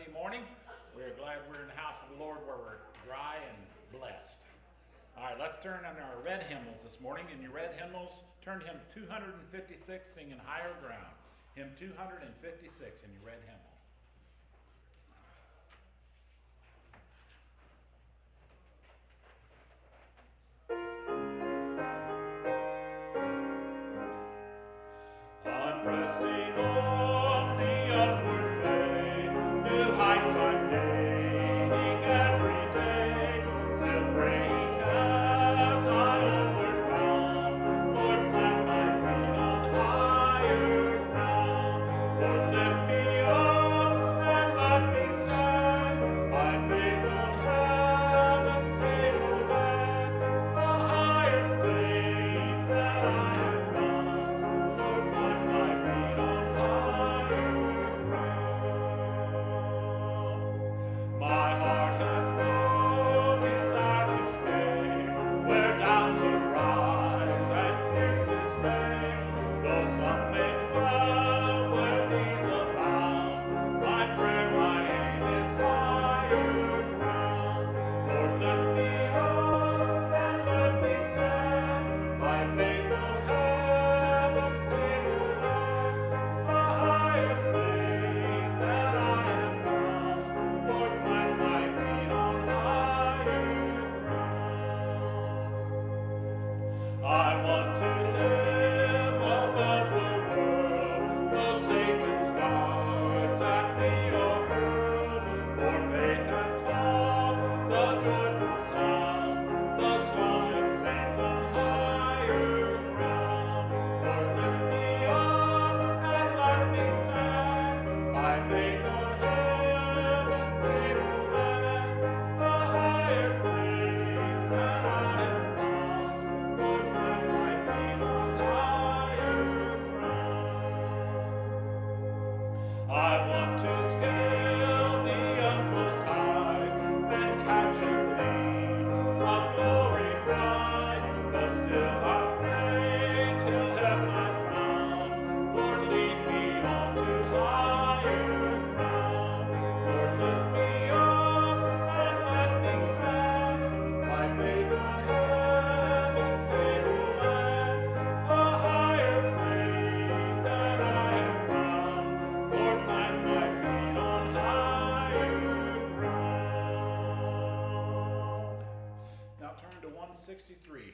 Sunday morning. We're glad we're in the house of the Lord where we're dry and blessed. All right, let's turn on our red hymnals this morning. In your red hymnals, turn to hymn 256, singing Higher Ground. Hymn 256 in your red hymnal.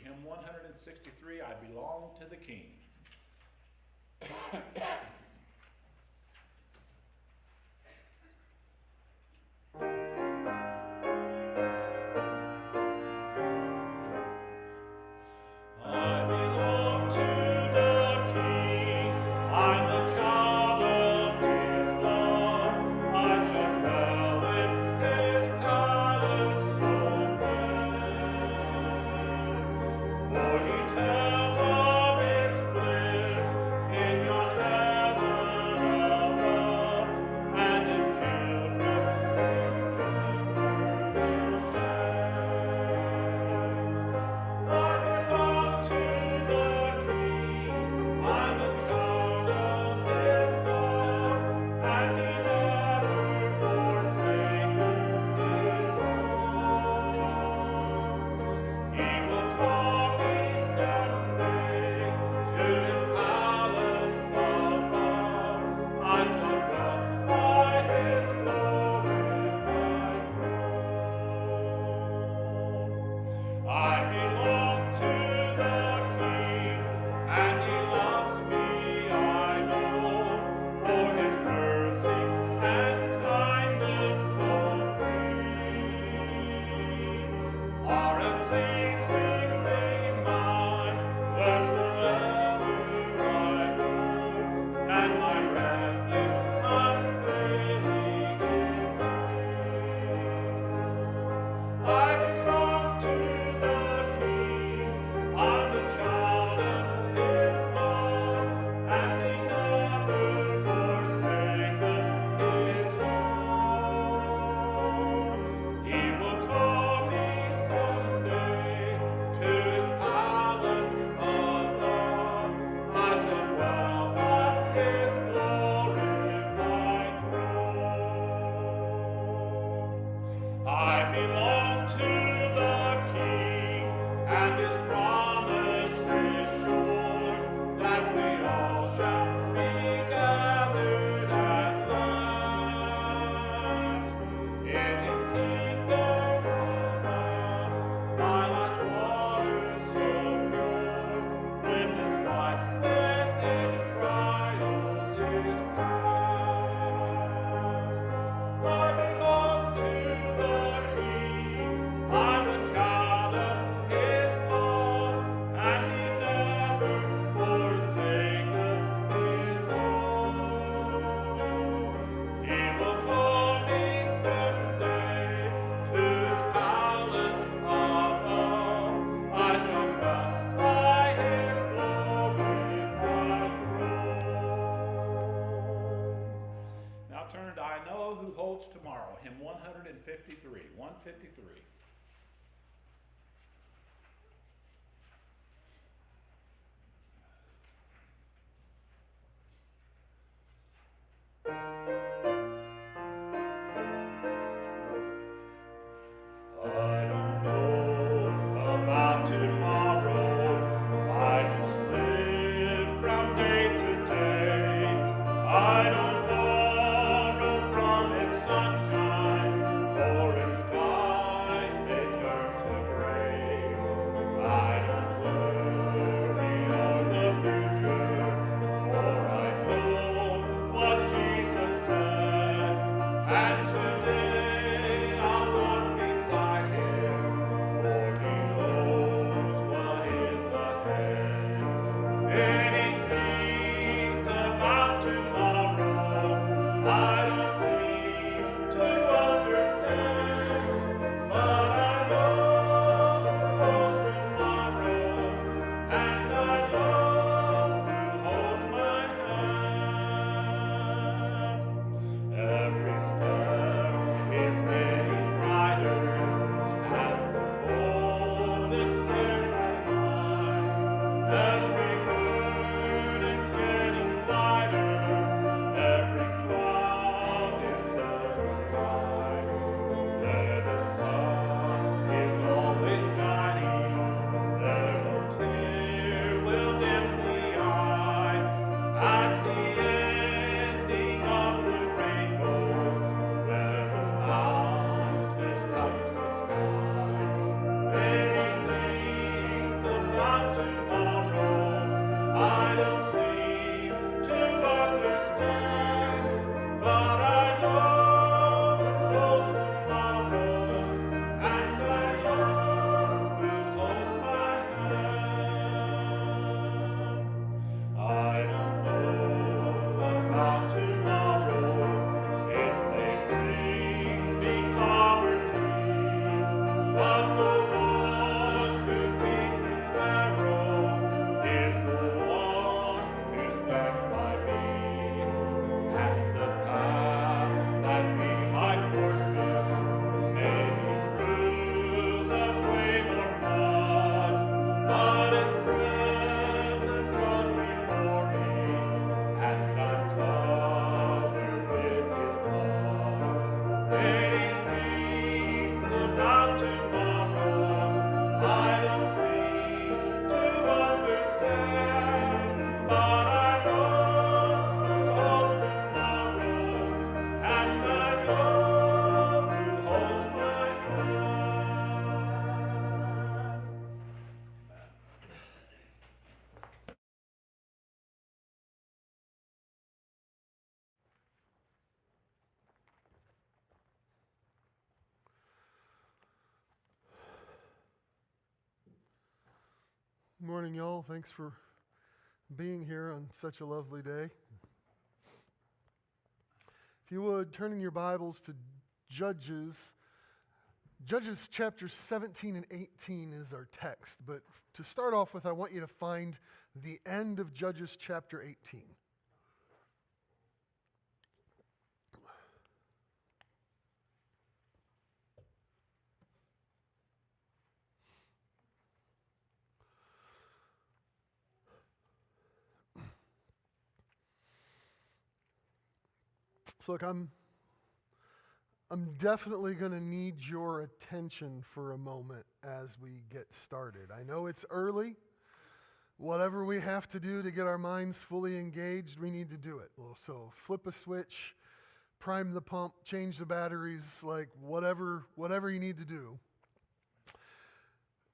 Hymn 163, I Belong to the King. For he tells of his bliss in your hand. Tomorrow, hymn 153, 153. Morning, y'all. Thanks for being here on such a lovely day. If you would, turn in your Bibles to Judges. Judges chapters 17 and 18 is our text. But to start off with, I want you to find the end of Judges chapter 18. So look, I'm I'm definitely going to need your attention for a moment as we get started. I know it's early. Whatever we have to do to get our minds fully engaged, we need to do it. So flip a switch, prime the pump, change the batteries, like whatever you need to do.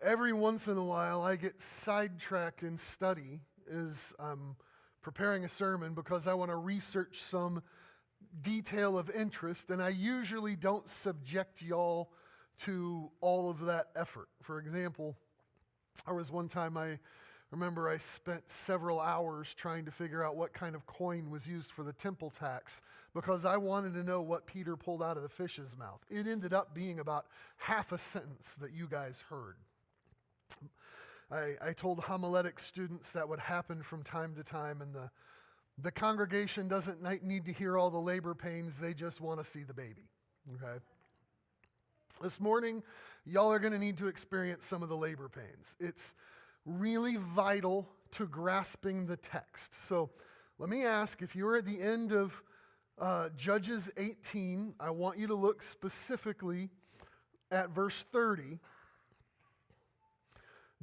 Every once in a while, I get sidetracked in study as I'm preparing a sermon because I want to research some detail of interest, and I usually don't subject y'all to all of that effort. For example, there was one time I remember I spent several hours trying to figure out what kind of coin was used for the temple tax because I wanted to know what Peter pulled out of the fish's mouth. It ended up being about half a sentence that you guys heard. I told homiletic students that would happen from time to time, and the congregation doesn't need to hear all the labor pains, they just want to see the baby, okay? This morning, y'all are going to need to experience some of the labor pains. It's really vital to grasping the text. So let me ask, if you're at the end of Judges 18, I want you to look specifically at verse 30.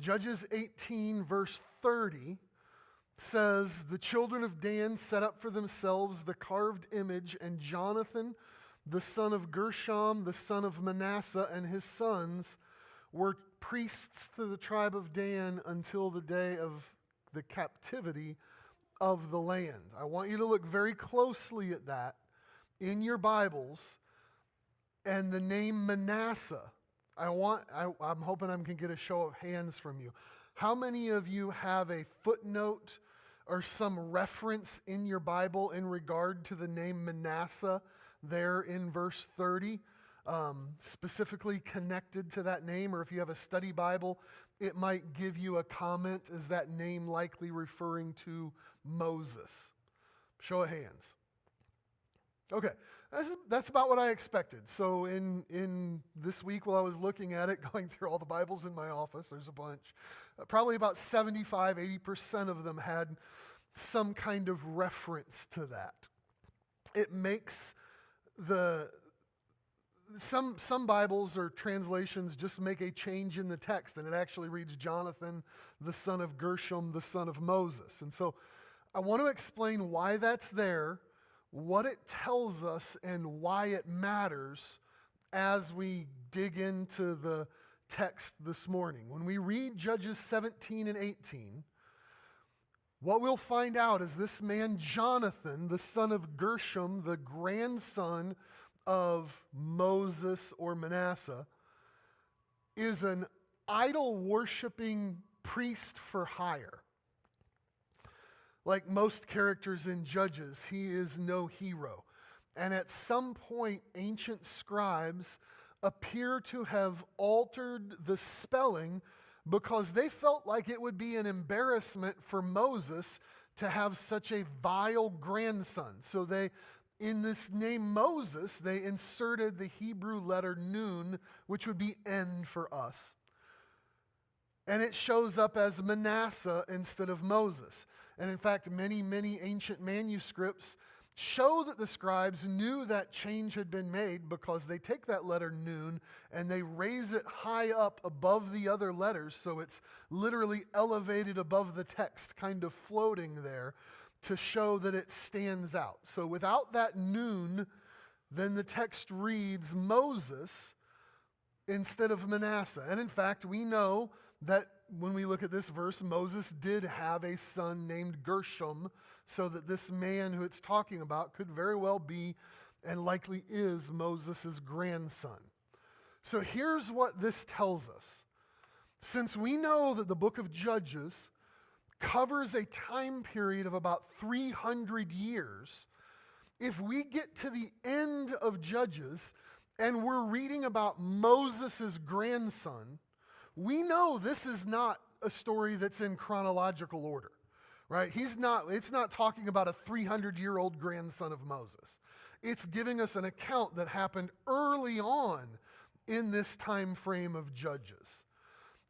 Judges 18, verse 30, says, "The children of Dan set up for themselves the carved image, and Jonathan, the son of Gershom, the son of Manasseh, and his sons were priests to the tribe of Dan until the day of the captivity of the land." I want you to look very closely at that in your Bibles, and the name Manasseh. I'm hoping I can get a show of hands from you. How many of you have a footnote or some reference in your Bible in regard to the name Manasseh there in verse 30, specifically connected to that name? Or if you have a study Bible, it might give you a comment. Is that name likely referring to Moses? Show of hands. Okay, that's about what I expected. So in this week while I was looking at it, going through all the Bibles in my office, there's a bunch, probably about 75-80% of them had some kind of reference to that. It makes some Bibles or translations just make a change in the text, and it actually reads Jonathan, the son of Gershom, the son of Moses. And so I want to explain why that's there, what it tells us, and why it matters as we dig into the text this morning. When we read Judges 17 and 18, what we'll find out is this man Jonathan, the son of Gershom, the grandson of Moses or Manasseh, is an idol-worshiping priest for hire. Like most characters in Judges, he is no hero. And at some point, ancient scribes appear to have altered the spelling because they felt like it would be an embarrassment for Moses to have such a vile grandson. So in this name Moses, they inserted the Hebrew letter nun, which would be N for us. And it shows up as Manasseh instead of Moses. And in fact, many ancient manuscripts show that the scribes knew that change had been made because they take that letter nun and they raise it high up above the other letters, so it's literally elevated above the text, kind of floating there to show that it stands out. So without that nun, then the text reads Moses instead of Manasseh. And in fact, we know that when we look at this verse, Moses did have a son named Gershom, so that this man who it's talking about could very well be, and likely is, Moses' grandson. So here's what this tells us. Since we know that the book of Judges covers a time period of about 300 years, if we get to the end of Judges and we're reading about Moses' grandson, we know this is not a story that's in chronological order, right? It's not talking about a 300-year-old grandson of Moses. It's giving us an account that happened early on in this time frame of Judges.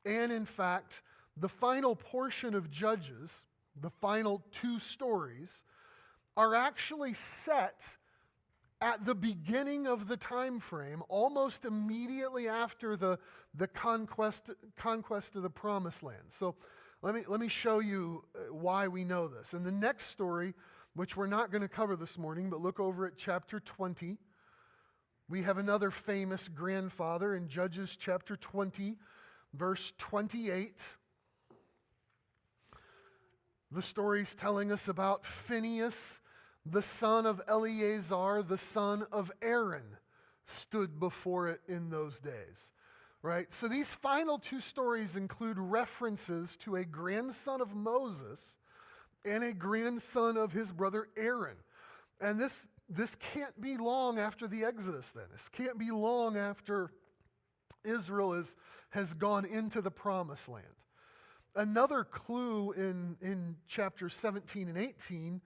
And in fact, the final portion of Judges, the final two stories, are actually set at the beginning of the time frame, almost immediately after the conquest of the Promised Land. So let me show you why we know this. In the next story, which we're not going to cover this morning, but look over at chapter 20. We have another famous grandfather in Judges chapter 20, verse 28. The story's telling us about Phinehas, the son of Eleazar, the son of Aaron, stood before it in those days. Right? So these final two stories include references to a grandson of Moses and a grandson of his brother Aaron. And this can't be long after the Exodus then. This can't be long after Israel has gone into the Promised Land. Another clue in chapters 17 and 18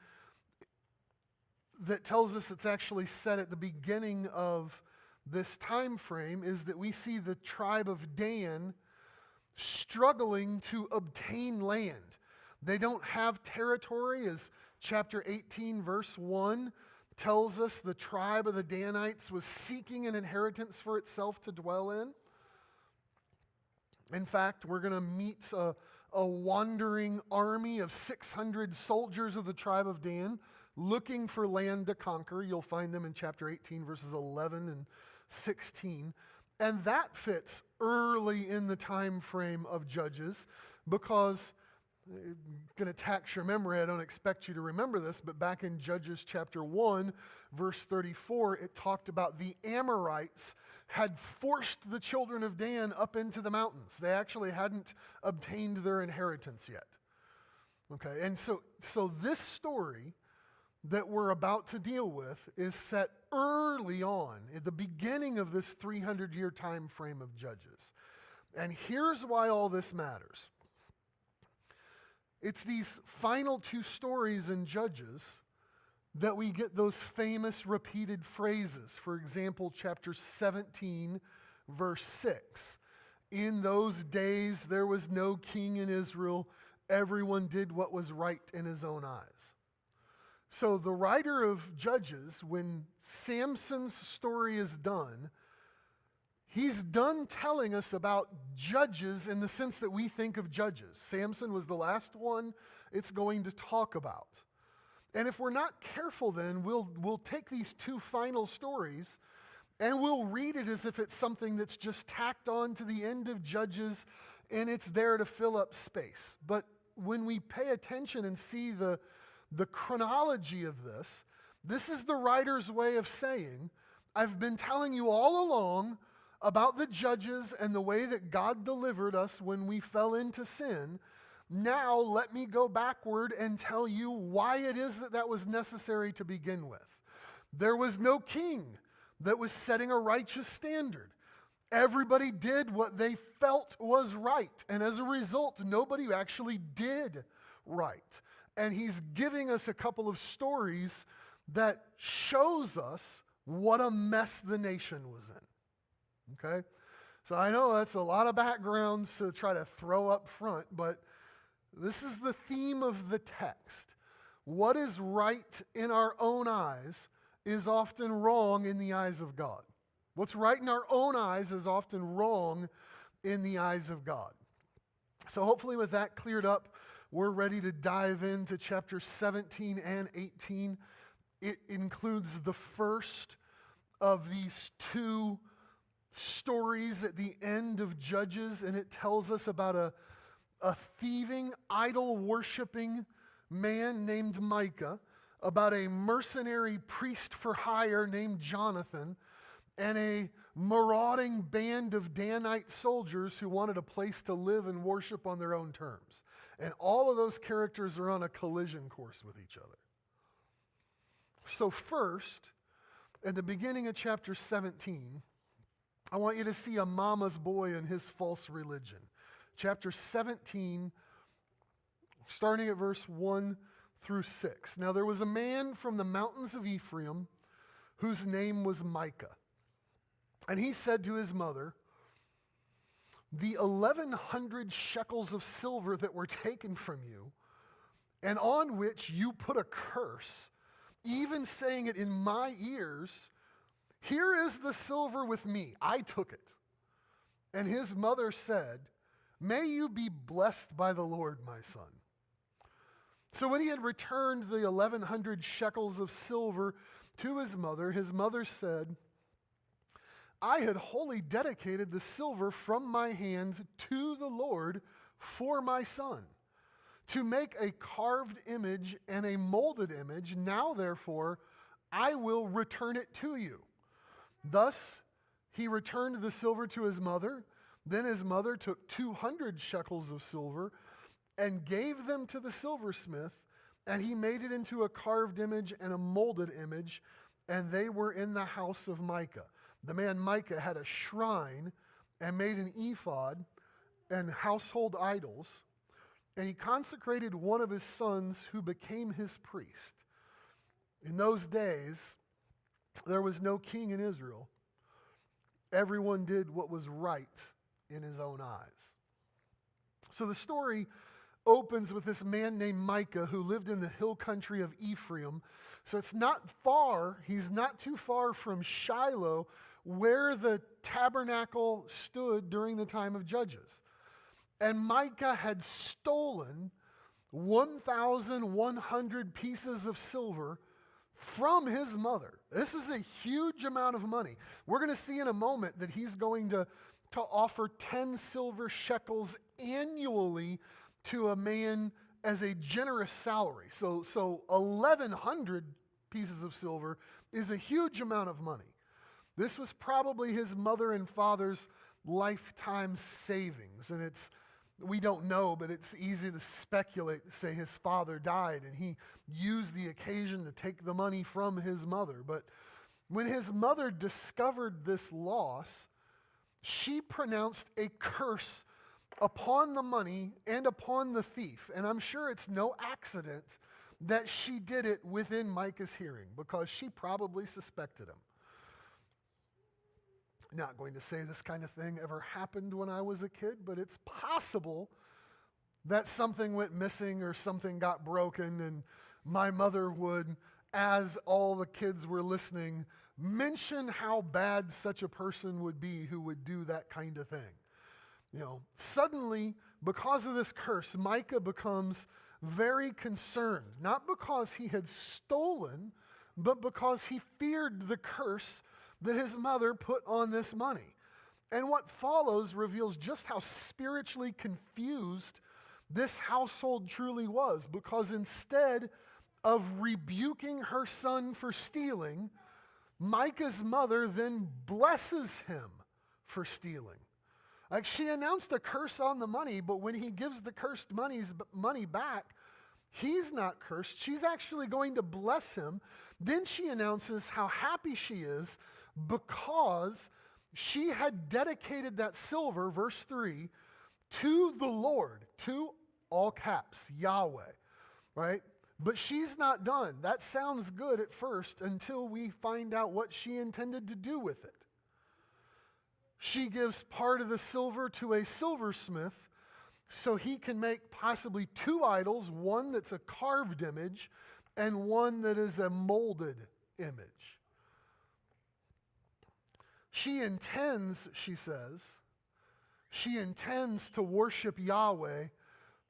that tells us it's actually set at the beginning of this time frame is that we see the tribe of Dan struggling to obtain land. They don't have territory, as chapter 18 verse 1 tells us. The tribe of the Danites was seeking an inheritance for itself to dwell in. In fact, we're going to meet a wandering army of 600 soldiers of the tribe of Dan looking for land to conquer. You'll find them in chapter 18, verses 11 and 16. And that fits early in the time frame of Judges because, going to tax your memory, I don't expect you to remember this, but back in Judges chapter 1, verse 34, it talked about the Amorites had forced the children of Dan up into the mountains. They actually hadn't obtained their inheritance yet. Okay, and so this story that we're about to deal with is set early on, at the beginning of this 300-year time frame of Judges. And here's why all this matters. It's these final two stories in Judges that we get those famous repeated phrases. For example, chapter 17, verse 6. In those days there was no king in Israel. Everyone did what was right in his own eyes. So the writer of Judges, when Samson's story is done, he's done telling us about judges in the sense that we think of judges. Samson was the last one it's going to talk about. And if we're not careful then, we'll take these two final stories and we'll read it as if it's something that's just tacked on to the end of Judges and it's there to fill up space. But when we pay attention and see the chronology of this is the writer's way of saying, I've been telling you all along about the judges and the way that God delivered us when we fell into sin. Now let me go backward and tell you why it is that was necessary to begin with. There was no king that was setting a righteous standard. Everybody did what they felt was right, and as a result, nobody actually did right. And he's giving us a couple of stories that shows us what a mess the nation was in. Okay? So I know that's a lot of backgrounds to try to throw up front, but this is the theme of the text. What is right in our own eyes is often wrong in the eyes of God. What's right in our own eyes is often wrong in the eyes of God. So hopefully with that cleared up, we're ready to dive into chapter 17 and 18. It includes the first of these two stories at the end of Judges, and it tells us about a thieving, idol-worshiping man named Micah, about a mercenary priest for hire named Jonathan, and a marauding band of Danite soldiers who wanted a place to live and worship on their own terms. And all of those characters are on a collision course with each other. So first, at the beginning of chapter 17, I want you to see a mama's boy and his false religion. Chapter 17, starting at verse 1 through 6. Now there was a man from the mountains of Ephraim whose name was Micah. And he said to his mother, the 1,100 shekels of silver that were taken from you, and on which you put a curse, even saying it in my ears, "Here is the silver with me. I took it." And his mother said, "May you be blessed by the Lord, my son." So when he had returned the 1,100 shekels of silver to his mother said, "I had wholly dedicated the silver from my hands to the Lord for my son, to make a carved image and a molded image. Now, therefore, I will return it to you." Thus, he returned the silver to his mother. Then his mother took 200 shekels of silver and gave them to the silversmith, and he made it into a carved image and a molded image, and they were in the house of Micah. The man Micah had a shrine and made an ephod and household idols, and he consecrated one of his sons who became his priest. In those days, there was no king in Israel. Everyone did what was right in his own eyes. So the story opens with this man named Micah who lived in the hill country of Ephraim. So it's not far, he's not too far from Shiloh, where the tabernacle stood during the time of Judges. And Micah had stolen 1,100 pieces of silver from his mother. This is a huge amount of money. We're going to see in a moment that he's going to offer 10 silver shekels annually to a man as a generous salary. So 1,100 pieces of silver is a huge amount of money. This was probably his mother and father's lifetime savings. And we don't know, but it's easy to speculate, say his father died and he used the occasion to take the money from his mother. But when his mother discovered this loss, she pronounced a curse upon the money and upon the thief. And I'm sure it's no accident that she did it within Micah's hearing, because she probably suspected him. Not going to say this kind of thing ever happened when I was a kid, but it's possible that something went missing or something got broken, and my mother would, as all the kids were listening, mention how bad such a person would be who would do that kind of thing. Suddenly, because of this curse, Micah becomes very concerned, not because he had stolen, but because he feared the curse that his mother put on this money. And what follows reveals just how spiritually confused this household truly was, because instead of rebuking her son for stealing, Micah's mother then blesses him for stealing. Like, she announced a curse on the money, but when he gives the cursed money back, he's not cursed. She's actually going to bless him. Then she announces how happy she is because she had dedicated that silver, verse 3, to the Lord, to all caps, Yahweh, right? But she's not done. That sounds good at first until we find out what she intended to do with it. She gives part of the silver to a silversmith so he can make possibly two idols, one that's a carved image and one that is a molded image. She intends, she says, to worship Yahweh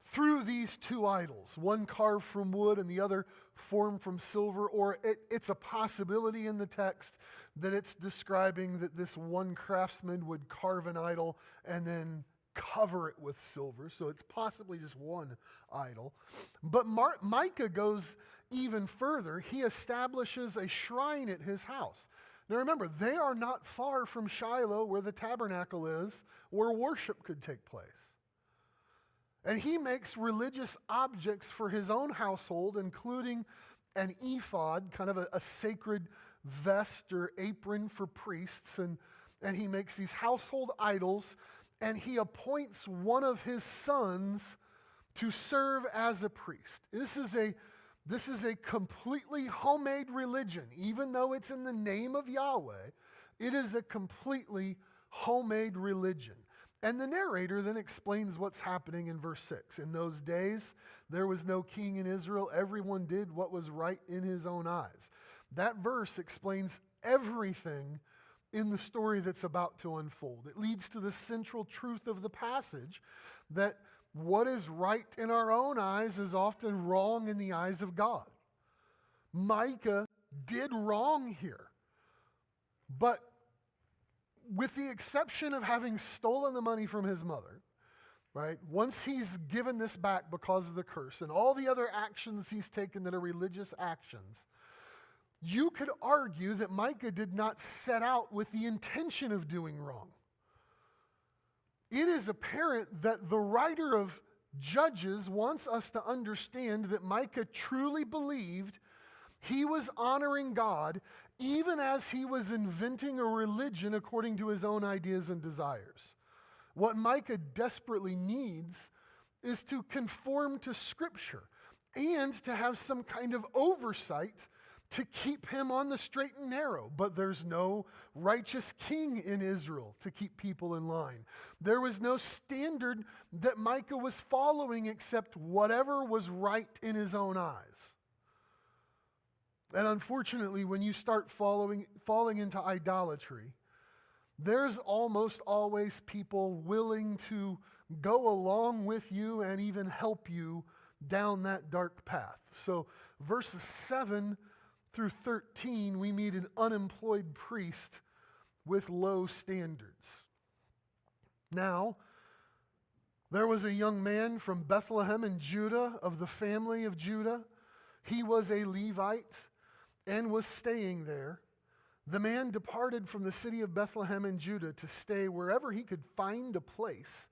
through these two idols, one carved from wood and the other formed from silver, or it's a possibility in the text that it's describing that this one craftsman would carve an idol and then cover it with silver, so it's possibly just one idol. But Micah goes even further. He establishes a shrine at his house. Now remember, they are not far from Shiloh, where the tabernacle is, where worship could take place. And he makes religious objects for his own household, including an ephod, kind of a sacred vest or apron for priests. And he makes these household idols, and he appoints one of his sons to serve as a priest. This is a completely homemade religion. Even though it's in the name of Yahweh, it is a completely homemade religion. And the narrator then explains what's happening in verse 6. In those days, there was no king in Israel. Everyone did what was right in his own eyes. That verse explains everything in the story that's about to unfold. It leads to the central truth of the passage that what is right in our own eyes is often wrong in the eyes of God. Micah did wrong here, but with the exception of having stolen the money from his mother, right? Once he's given this back because of the curse and all the other actions he's taken that are religious actions, you could argue that Micah did not set out with the intention of doing wrong. It is apparent that the writer of Judges wants us to understand that Micah truly believed he was honoring God even as he was inventing a religion according to his own ideas and desires. What Micah desperately needs is to conform to Scripture and to have some kind of oversight to keep him on the straight and narrow. But there's no righteous king in Israel to keep people in line. There was no standard that Micah was following except whatever was right in his own eyes. And unfortunately, when you start falling into idolatry, there's almost always people willing to go along with you and even help you down that dark path. So verses 7 through 13, we meet an unemployed priest with low standards. Now, there was a young man from Bethlehem in Judah, of the family of Judah. He was a Levite and was staying there. The man departed from the city of Bethlehem in Judah to stay wherever he could find a place.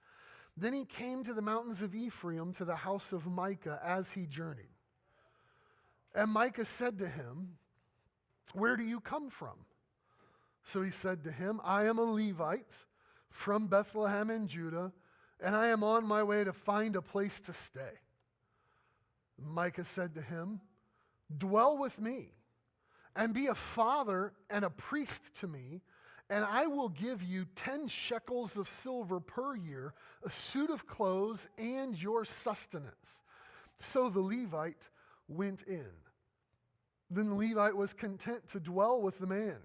Then he came to the mountains of Ephraim, to the house of Micah, as he journeyed. And Micah said to him, "Where do you come from?" So he said to him, "I am a Levite from Bethlehem in Judah, and I am on my way to find a place to stay." Micah said to him, "Dwell with me, and be a father and a priest to me, and I will give you 10 shekels of silver per year, a suit of clothes, and your sustenance." So the Levite went in. Then the Levite was content to dwell with the man,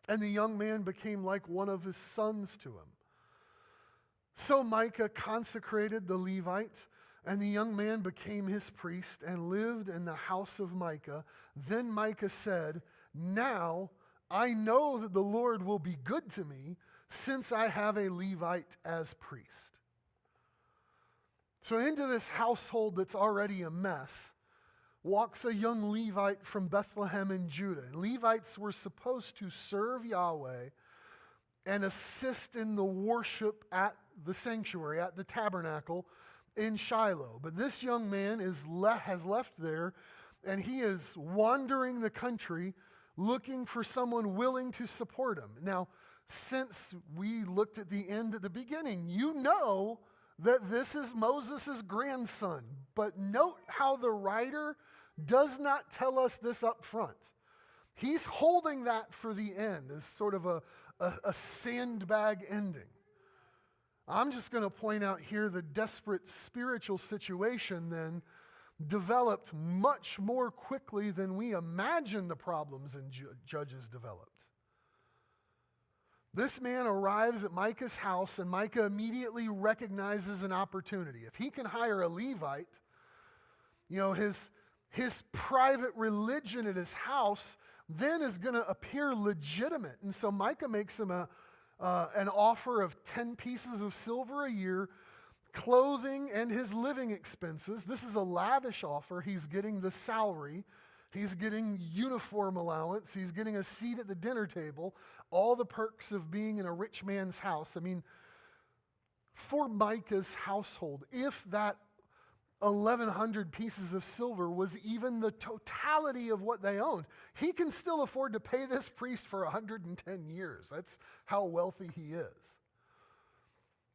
and the young man became like one of his sons to him. So Micah consecrated the Levite, and the young man became his priest and lived in the house of Micah. Then Micah said, "Now I know that the Lord will be good to me, since I have a Levite as priest." So into this household that's already a mess walks a young Levite from Bethlehem in Judah. And Levites were supposed to serve Yahweh and assist in the worship at the sanctuary, at the tabernacle in Shiloh. But this young man has left there, and he is wandering the country looking for someone willing to support him. Now, since we looked at the end at the beginning, you know that this is Moses' grandson. But note how the writer does not tell us this up front. He's holding that for the end as sort of a sandbag ending. I'm just going to point out here the desperate spiritual situation then developed much more quickly than we imagined the problems in Judges developed. This man arrives at Micah's house, and Micah immediately recognizes an opportunity. If he can hire a Levite, his private religion at his house then is going to appear legitimate. And so Micah makes him an offer of 10 pieces of silver a year, clothing, and his living expenses. This is a lavish offer. He's getting the salary. He's getting uniform allowance. He's getting a seat at the dinner table. All the perks of being in a rich man's house. I mean, for Micah's household, if that 1,100 pieces of silver was even the totality of what they owned, he can still afford to pay this priest for 110 years. That's how wealthy he is.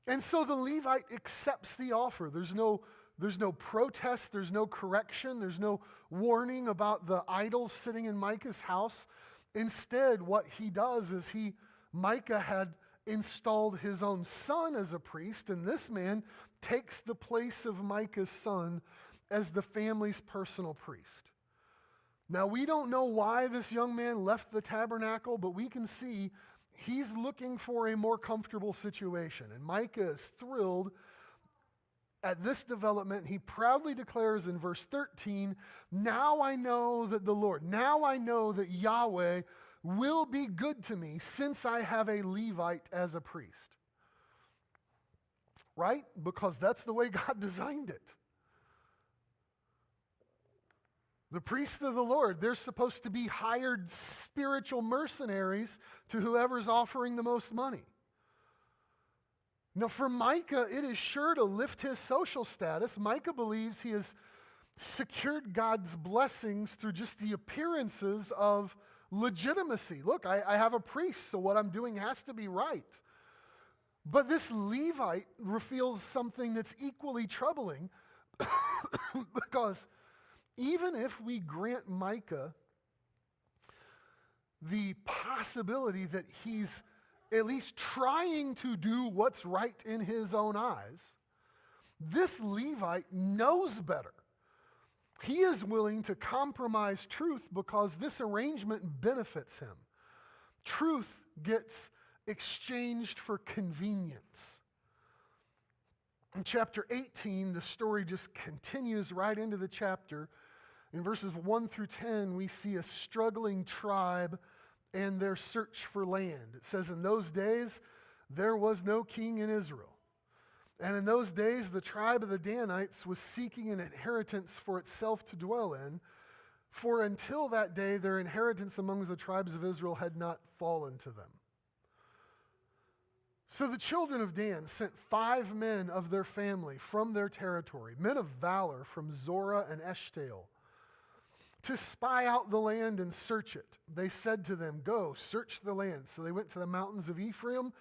And so the Levite accepts the offer. There's no protest, there's no correction, there's no warning about the idols sitting in Micah's house. Instead, what he does is Micah had installed his own son as a priest, and this man takes the place of Micah's son as the family's personal priest. Now, we don't know why this young man left the tabernacle, but we can see he's looking for a more comfortable situation. And Micah is thrilled at this development. He proudly declares in verse 13, now I know that Yahweh will be good to me since I have a Levite as a priest. Right? Because that's the way God designed it. The priests of the Lord, they're supposed to be hired spiritual mercenaries to whoever's offering the most money. Now, for Micah, it is sure to lift his social status. Micah believes he has secured God's blessings through just the appearances of legitimacy. Look, I have a priest, so what I'm doing has to be right. But this Levite reveals something that's equally troubling because even if we grant Micah the possibility that he's at least trying to do what's right in his own eyes, this Levite knows better. He is willing to compromise truth because this arrangement benefits him. Truth gets exchanged for convenience. In chapter 18, the story just continues right into the chapter. In verses 1 through 10, we see a struggling tribe and their search for land. It says, in those days, there was no king in Israel. And in those days, the tribe of the Danites was seeking an inheritance for itself to dwell in, for until that day, their inheritance among the tribes of Israel had not fallen to them. So the children of Dan sent 5 men of their family from their territory, men of valor from Zorah and Eshtaol, to spy out the land and search it. They said to them, go, search the land. So they went to the mountains of Ephraim,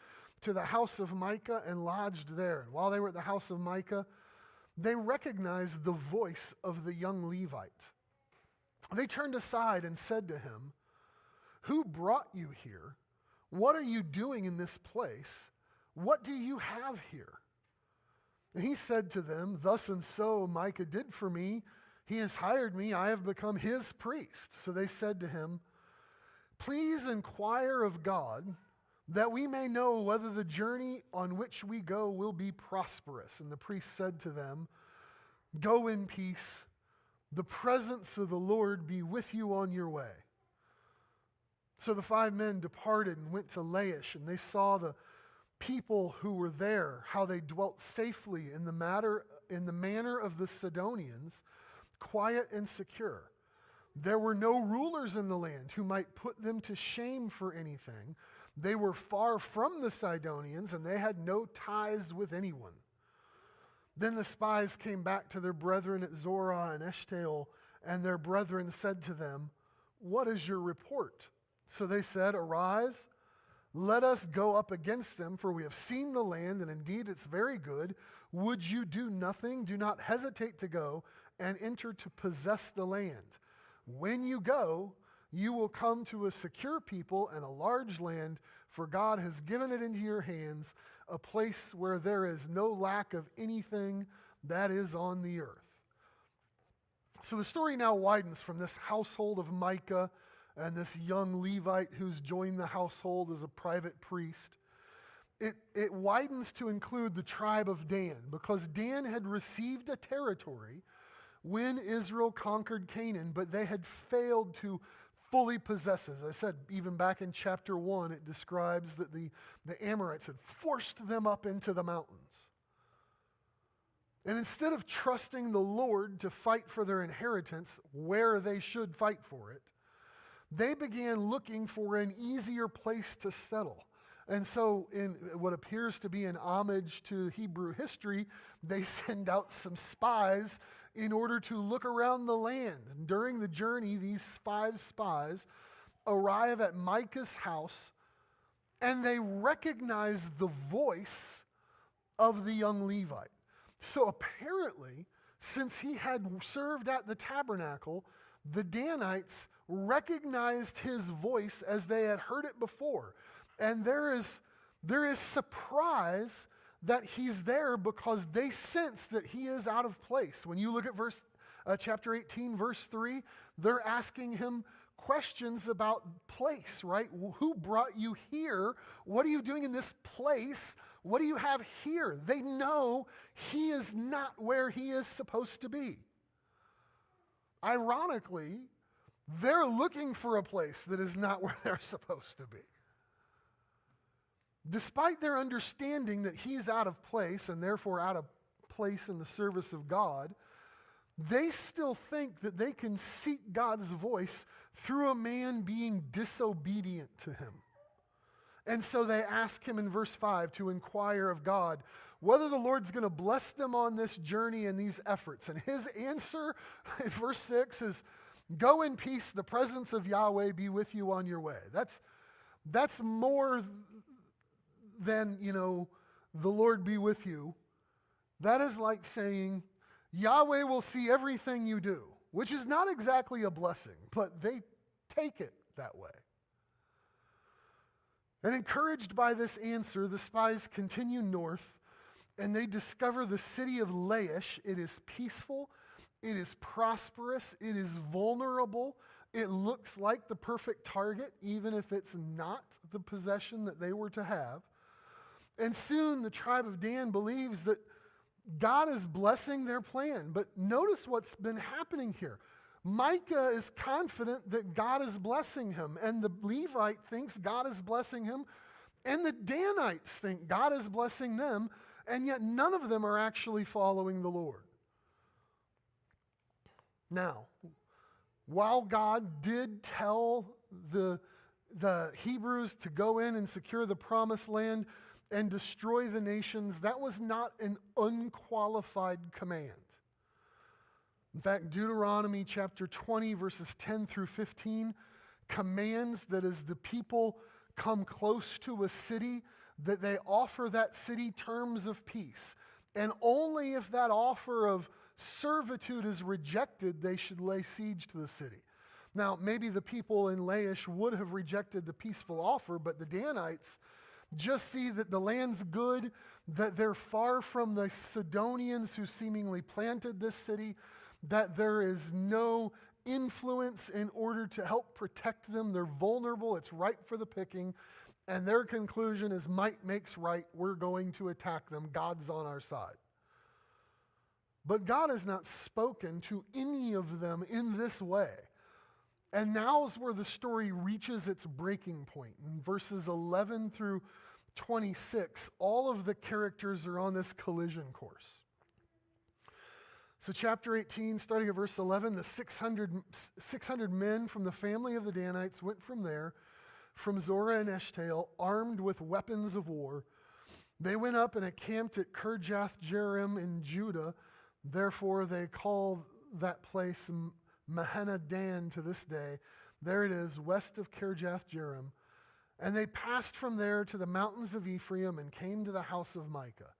to the house of Micah, and lodged there. And while they were at the house of Micah, they recognized the voice of the young Levite. They turned aside and said to him, who brought you here? What are you doing in this place? What do you have here? And he said to them, thus and so Micah did for me. He has hired me. I have become his priest. So they said to him, please inquire of God that we may know whether the journey on which we go will be prosperous. And the priest said to them, go in peace. The presence of the Lord be with you on your way. So the 5 men departed and went to Laish, and they saw the people who were there, how they dwelt safely in the manner of the Sidonians, quiet and secure. There were no rulers in the land who might put them to shame for anything. They were far from the Sidonians, and they had no ties with anyone. Then the spies came back to their brethren at Zorah and Eshtaol, and their brethren said to them, what is your report? So they said, arise, let us go up against them, for we have seen the land, and indeed it's very good. Would you do nothing? Do not hesitate to go and enter to possess the land. When you go, you will come to a secure people and a large land, for God has given it into your hands, a place where there is no lack of anything that is on the earth. So the story now widens from this household of Micah and this young Levite who's joined the household as a private priest. It widens to include the tribe of Dan, because Dan had received a territory when Israel conquered Canaan, but they had failed to fully possess it. As I said, even back in chapter 1, it describes that the Amorites had forced them up into the mountains. And instead of trusting the Lord to fight for their inheritance where they should fight for it, they began looking for an easier place to settle. And so in what appears to be an homage to Hebrew history, they send out some spies in order to look around the land. And during the journey, these 5 spies arrive at Micah's house, and they recognize the voice of the young Levite. So apparently, since he had served at the tabernacle, the Danites recognized his voice as they had heard it before. And there is There is surprise that he's there because they sense that he is out of place. When you look at chapter 18, verse 3, they're asking him questions about place, right? Who brought you here? What are you doing in this place? What do you have here? They know he is not where he is supposed to be. Ironically, they're looking for a place that is not where they're supposed to be. Despite their understanding that he's out of place and therefore out of place in the service of God, they still think that they can seek God's voice through a man being disobedient to him. And so they ask him in verse 5 to inquire of God whether the Lord's going to bless them on this journey and these efforts. And his answer in verse 6 is, "Go in peace, the presence of Yahweh be with you on your way." That's more than, the Lord be with you. That is like saying, Yahweh will see everything you do, which is not exactly a blessing, but they take it that way. And encouraged by this answer, the spies continue north, and they discover the city of Laish. It is peaceful, it is prosperous, it is vulnerable. It looks like the perfect target, even if it's not the possession that they were to have. And soon the tribe of Dan believes that God is blessing their plan. But notice what's been happening here. Micah is confident that God is blessing him, and the Levite thinks God is blessing him, and the Danites think God is blessing them, and yet none of them are actually following the Lord. Now, while God did tell the Hebrews to go in and secure the promised land and destroy the nations, that was not an unqualified command. In fact, Deuteronomy chapter 20, verses 10 through 15, commands that as the people come close to a city, that they offer that city terms of peace. And only if that offer of servitude is rejected, they should lay siege to the city. Now, maybe the people in Laish would have rejected the peaceful offer, but the Danites just see that the land's good, that they're far from the Sidonians who seemingly planted this city, that there is no influence in order to help protect them. They're vulnerable, it's ripe for the picking, and their conclusion is might makes right, we're going to attack them, God's on our side. But God has not spoken to any of them in this way. And now's where the story reaches its breaking point. In verses 11 through 26, all of the characters are on this collision course. So chapter 18, starting at verse 11, the 600 men from the family of the Danites went from there, from Zorah and Eshtaol, armed with weapons of war. They went up and encamped at Kirjath Jearim in Judah. Therefore they call that place Mahaneh Dan to this day. There it is, west of Kirjath Jearim. And they passed from there to the mountains of Ephraim and came to the house of Micah.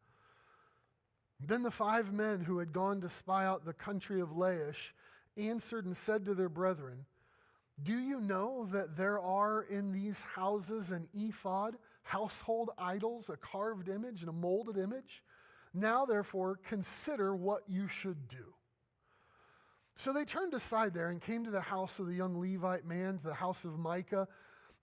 Then the 5 men who had gone to spy out the country of Laish answered and said to their brethren, "Do you know that there are in these houses an ephod, household idols, a carved image, and a molded image? Now therefore consider what you should do." So they turned aside there and came to the house of the young Levite man, to the house of Micah,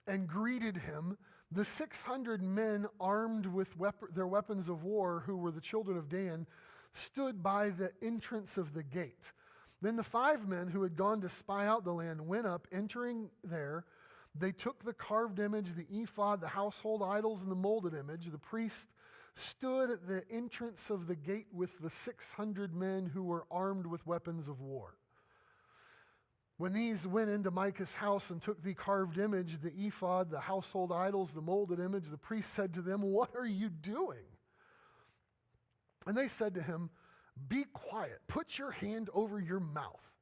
and greeted him. The 600 men armed with their weapons of war, who were the children of Dan, stood by the entrance of the gate. Then the 5 men who had gone to spy out the land went up, entering there. They took the carved image, the ephod, the household idols, and the molded image. The priest stood at the entrance of the gate with the 600 men who were armed with weapons of war. When these went into Micah's house and took the carved image, the ephod, the household idols, the molded image, the priest said to them, "What are you doing?" And they said to him, "Be quiet, put your hand over your mouth,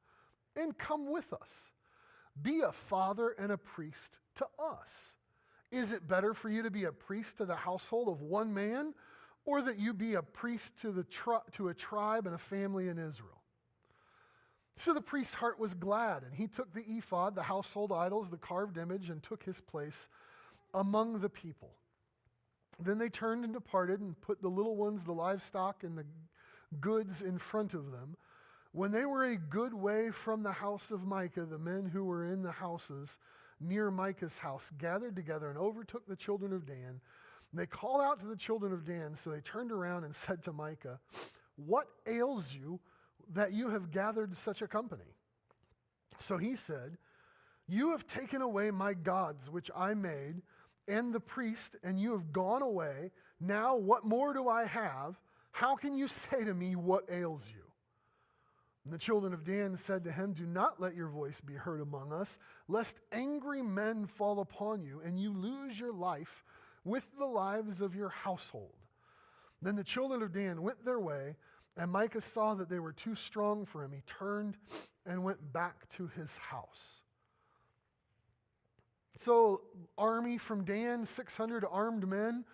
and come with us. Be a father and a priest to us. Is it better for you to be a priest to the household of one man, or that you be a priest to a tribe and a family in Israel?" So the priest's heart was glad, and he took the ephod, the household idols, the carved image, and took his place among the people. Then they turned and departed and put the little ones, the livestock, and the goods in front of them. When they were a good way from the house of Micah, the men who were in the houses near Micah's house gathered together and overtook the children of Dan. And they called out to the children of Dan, so they turned around and said to Micah, "What ails you that you have gathered such a company?" So he said, "You have taken away my gods which I made, and the priest, and you have gone away. Now what more do I have? How can you say to me, what ails you?" And the children of Dan said to him, "Do not let your voice be heard among us, lest angry men fall upon you, and you lose your life with the lives of your household." Then the children of Dan went their way, and Micah saw that they were too strong for him. He turned and went back to his house. So, army from Dan, 600 armed men,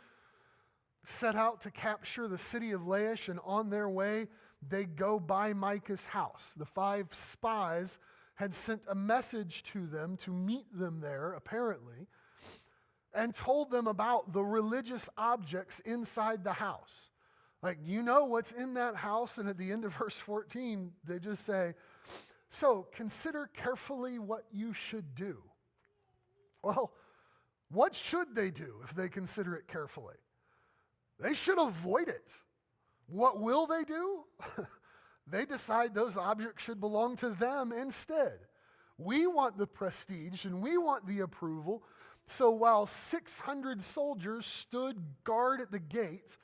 set out to capture the city of Laish, and on their way, they go by Micah's house. The 5 spies had sent a message to them to meet them there, apparently, and told them about the religious objects inside the house. Like, you know what's in that house? And at the end of verse 14, they just say, "So consider carefully what you should do." Well, what should they do if they consider it carefully? They should avoid it. What will they do? They decide those objects should belong to them instead. We want the prestige and we want the approval. So while 600 soldiers stood guard at the gate,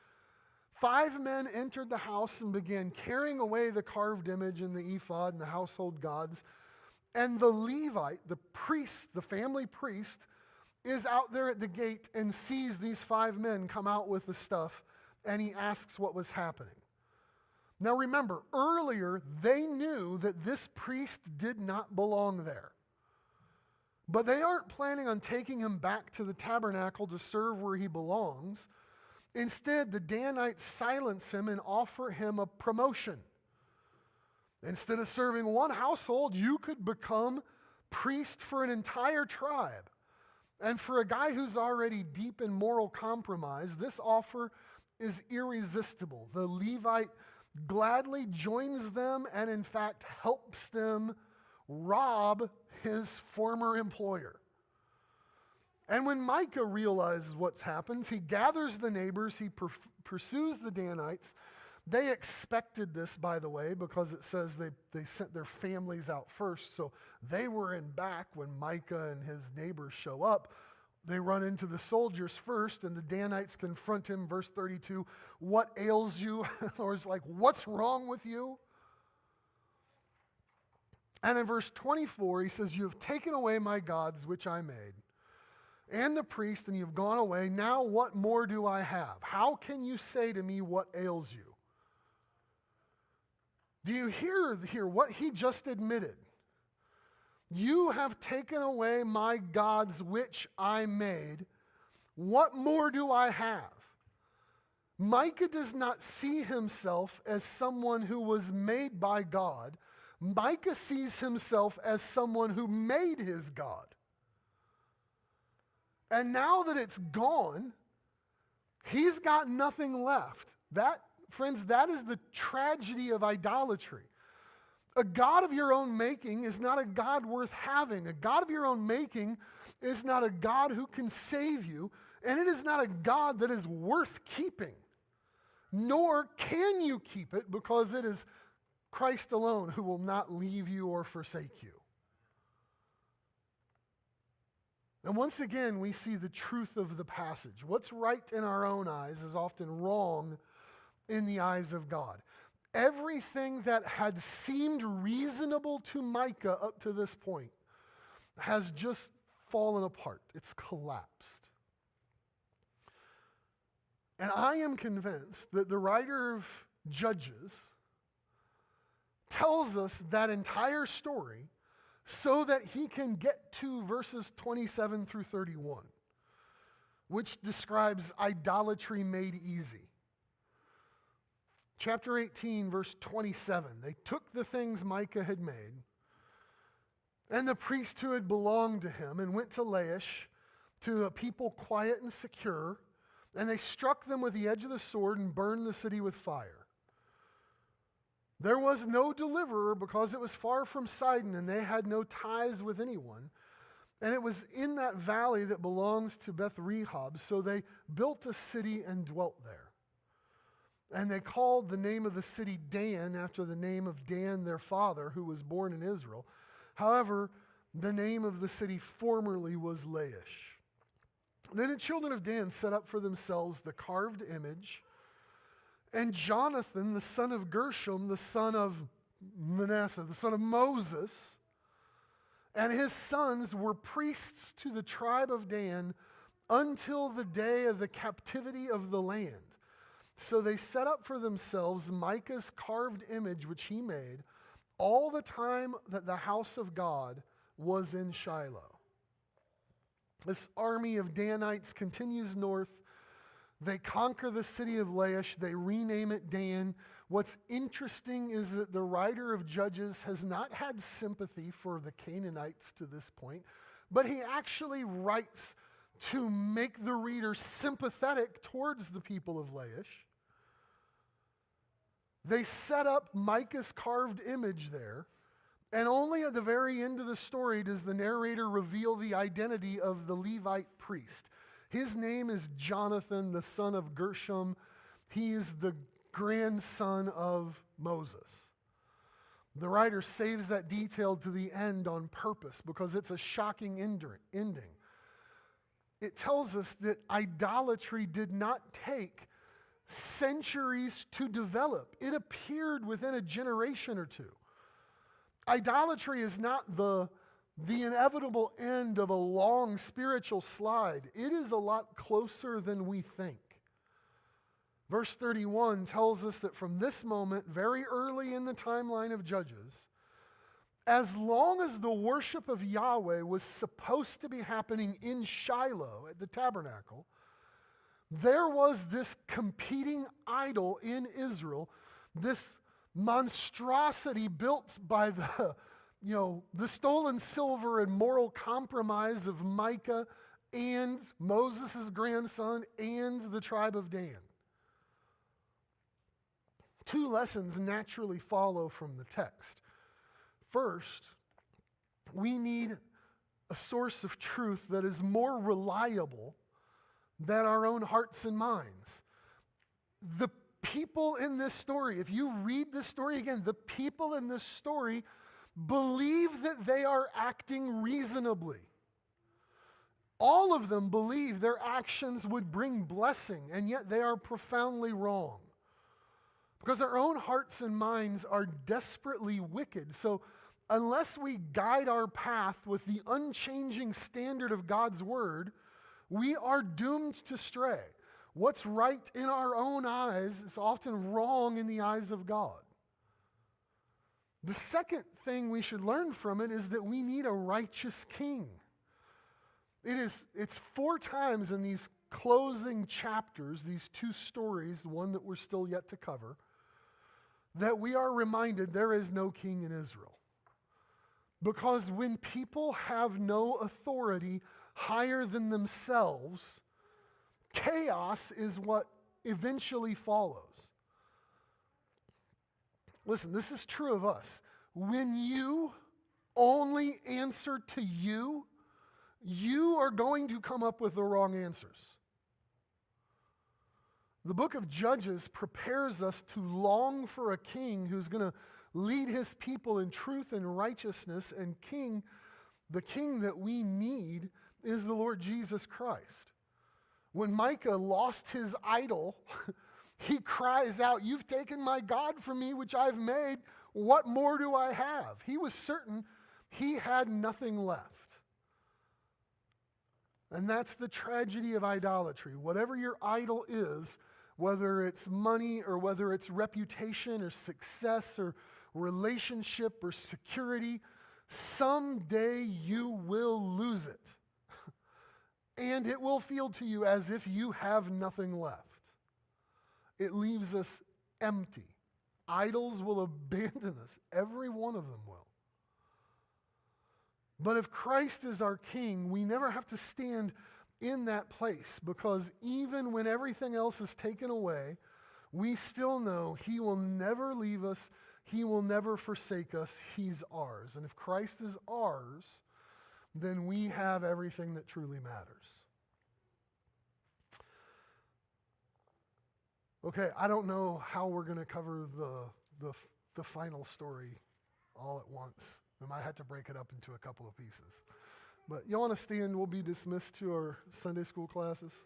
5 men entered the house and began carrying away the carved image and the ephod and the household gods. And the Levite, the priest, the family priest, is out there at the gate and sees these 5 men come out with the stuff, and he asks what was happening. Now remember, earlier they knew that this priest did not belong there. But they aren't planning on taking him back to the tabernacle to serve where he belongs. Instead, the Danites silence him and offer him a promotion. Instead of serving one household, you could become priest for an entire tribe. And for a guy who's already deep in moral compromise, this offer is irresistible. The Levite gladly joins them and, in fact, helps them rob his former employer. And when Micah realizes what's happened, he gathers the neighbors, he pursues the Danites. They expected this, by the way, because it says they sent their families out first. So they were in back when Micah and his neighbors show up. They run into the soldiers first, and the Danites confront him. Verse 32, "What ails you?" Or it's like, "What's wrong with you?" And in verse 24, he says, "You have taken away my gods, which I made, and the priest, and you've gone away. Now what more do I have? How can you say to me, what ails you?" Do you hear here what he just admitted? You have taken away my gods which I made. What more do I have? Micah does not see himself as someone who was made by God. Micah sees himself as someone who made his God. And now that it's gone, he's got nothing left. Friends, that is the tragedy of idolatry. A God of your own making is not a God worth having. A God of your own making is not a God who can save you, and it is not a God that is worth keeping. Nor can you keep it, because it is Christ alone who will not leave you or forsake you. And once again, we see the truth of the passage. What's right in our own eyes is often wrong in the eyes of God. Everything that had seemed reasonable to Micah up to this point has just fallen apart. It's collapsed. And I am convinced that the writer of Judges tells us that entire story so that he can get to verses 27 through 31, which describes idolatry made easy. Chapter 18, verse 27, they took the things Micah had made and the priest who had belonged to him and went to Laish, to a people quiet and secure, And they struck them with the edge of the sword and burned the city with fire. There was no deliverer because it was far from Sidon, and they had no ties with anyone. And it was in that valley that belongs to Beth Rehob, so they built a city and dwelt there. And they called the name of the city Dan, after the name of Dan their father, who was born in Israel. However, the name of the city formerly was Laish. Then the children of Dan set up for themselves the carved image, and Jonathan, the son of Gershom, the son of Manasseh, the son of Moses, and his sons were priests to the tribe of Dan until the day of the captivity of the land. So they set up for themselves Micah's carved image, which he made, all the time that the house of God was in Shiloh. This army of Danites continues north. They conquer the city of Laish. They rename it Dan. What's interesting is that the writer of Judges has not had sympathy for the Canaanites to this point, but he actually writes to make the reader sympathetic towards the people of Laish. They set up Micah's carved image there, and only at the very end of the story does the narrator reveal the identity of the Levite priest. His name is Jonathan, the son of Gershom. He is the grandson of Moses. The writer saves that detail to the end on purpose because it's a shocking ending. It tells us that idolatry did not take centuries to develop. It appeared within a generation or two. Idolatry is not the inevitable end of a long spiritual slide. It is a lot closer than we think. Verse 31 tells us that from this moment, very early in the timeline of Judges, as long as the worship of Yahweh was supposed to be happening in Shiloh at the tabernacle, there was this competing idol in Israel, this monstrosity built by the stolen silver and moral compromise of Micah and Moses' grandson and the tribe of Dan. Two lessons naturally follow from the text. First, we need a source of truth that is more reliable than our own hearts and minds. The people in this story, if you read this story again, the people in this story believe that they are acting reasonably. All of them believe their actions would bring blessing, and yet they are profoundly wrong. Because our own hearts and minds are desperately wicked. So unless we guide our path with the unchanging standard of God's word, we are doomed to stray. What's right in our own eyes is often wrong in the eyes of God. The second thing we should learn from it is that we need a righteous king. It's 4 times in these closing chapters, these 2 stories, the one that we're still yet to cover, that we are reminded there is no king in Israel. Because when people have no authority higher than themselves, chaos is what eventually follows. Listen, this is true of us. When you only answer to you, you are going to come up with the wrong answers. The book of Judges prepares us to long for a king who's going to lead his people in truth and righteousness, and the king that we need is the Lord Jesus Christ. When Micah lost his idol, he cries out, "You've taken my God from me, which I've made. What more do I have?" He was certain he had nothing left. And that's the tragedy of idolatry. Whatever your idol is, whether it's money or whether it's reputation or success or relationship or security, someday you will lose it. And it will feel to you as if you have nothing left. It leaves us empty. Idols will abandon us. Every one of them will. But if Christ is our king, we never have to stand in that place, because even when everything else is taken away, we still know He will never leave us, He will never forsake us, He's ours. And if Christ is ours, then we have everything that truly matters. Okay, I don't know how we're going to cover the final story all at once. We might have to break it up into a couple of pieces. But you want to stand? We'll be dismissed to our Sunday school classes.